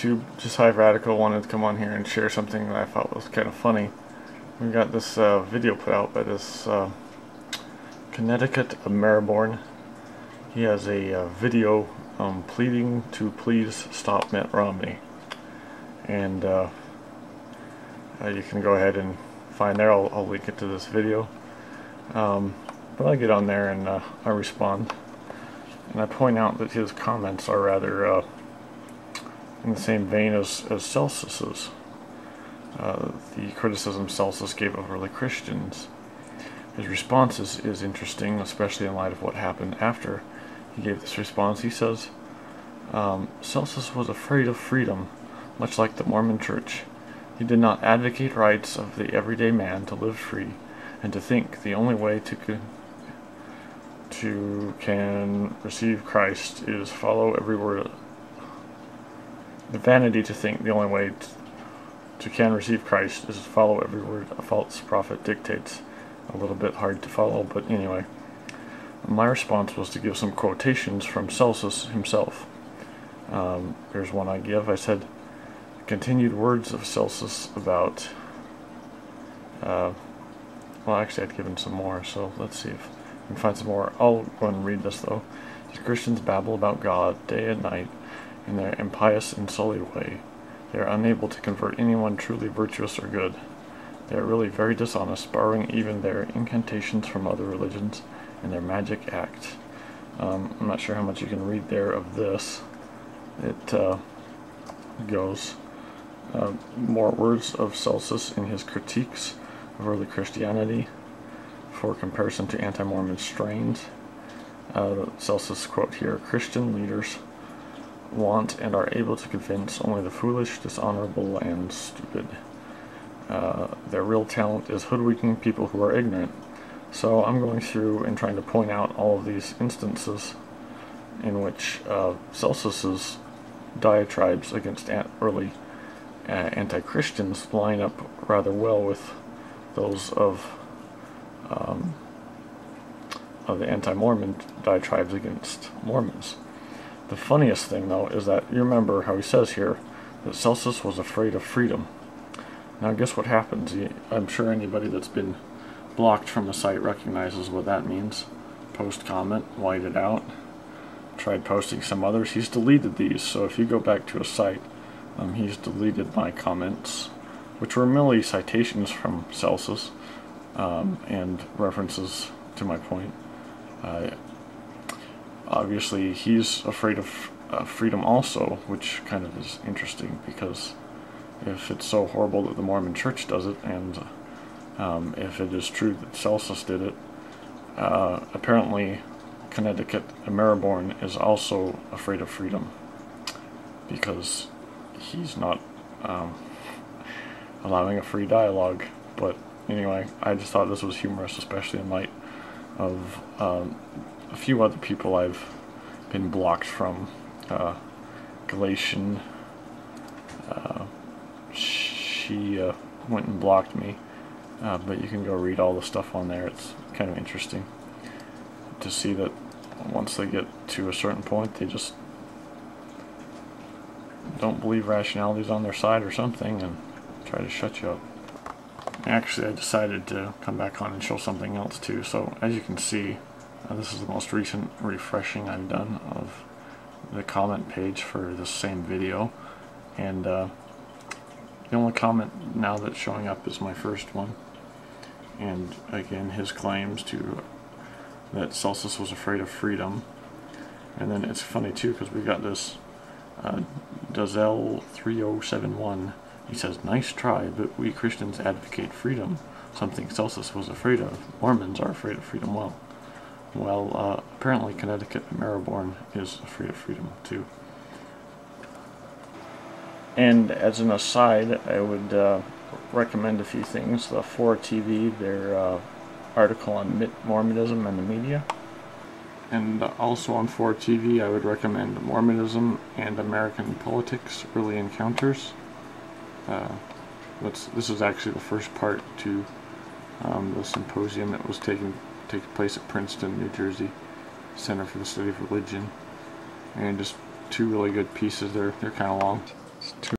YouTube. Just High Radical wanted to come on here and share something that I thought was kind of funny. We got this video put out by this ConnecticutAmeriborn. He has a video pleading to please stop Mitt Romney. And you can go ahead and find there. I'll link it to this video. But I get on there and I respond. And I point out that his comments are rather in the same vein as Celsus's. The criticism Celsus gave of early Christians. His response is interesting, especially in light of what happened after he gave this response. He says, Celsus was afraid of freedom, much like the Mormon Church. He did not advocate rights of the everyday man to live free and to think the only way can receive Christ is follow every word. The vanity to think the only way to can receive Christ is follow every word a false prophet dictates. A little bit hard to follow, but anyway. My response was to give some quotations from Celsus himself. Here's one I give. I said, continued words of Celsus about, well, actually I'd given some more, so let's see if we can find some more. I'll go and read this though. These Christians babble about God day and night in their impious and sullied way. They are unable to convert anyone truly virtuous or good. They are really very dishonest, borrowing even their incantations from other religions and their magic acts. I'm not sure how much you can read there of this. It goes more words of Celsus in his critiques of early Christianity for comparison to anti-Mormon strains. Celsus quote here, Christian leaders want and are able to convince only the foolish, dishonorable, and stupid. Their real talent is hoodwinking people who are ignorant. So I'm going through and trying to point out all of these instances in which Celsus's diatribes against early anti-Christians line up rather well with those of the anti-Mormon diatribes against Mormons. The funniest thing, though, is that you remember how he says here that Celsus was afraid of freedom. Now, guess what happens? I'm sure anybody that's been blocked from the site recognizes what that means. Post comment, white it out. Tried posting some others. He's deleted these, so if you go back to a site, he's deleted my comments, which were merely citations from Celsus and references to my point. Obviously, he's afraid of freedom also, which kind of is interesting, because if it's so horrible that the Mormon Church does it, and if it is true that Celsus did it, apparently ConnecticutAmeriborn is also afraid of freedom, because he's not allowing a free dialogue. But anyway, I just thought this was humorous, especially in light of a few other people I've been blocked from. Galatian, she went and blocked me, but you can go read all the stuff on there. It's kind of interesting to see that once they get to a certain point, they just don't believe rationality is on their side or something and try to shut you up. Actually, I decided to come back on and show something else too. So as you can see, this is the most recent refreshing I've done of the comment page for this same video, and the only comment now that's showing up is my first one. And again, his claims that Celsus was afraid of freedom. And then it's funny too, because we got this Dazel3071. He says, nice try, but we Christians advocate freedom, something Celsus was afraid of. Mormons are afraid of freedom. Well, apparently ConnecticutAmeriborn is afraid of freedom too. And as an aside, I would recommend a few things. The Fora TV, their article on Mormonism and the media. And also on Fora TV, I would recommend Mormonism and American Politics, Early Encounters. This is actually the first part to the symposium that was taking place at Princeton, New Jersey, Center for the Study of Religion. And just two really good pieces. They're kind of long. It's too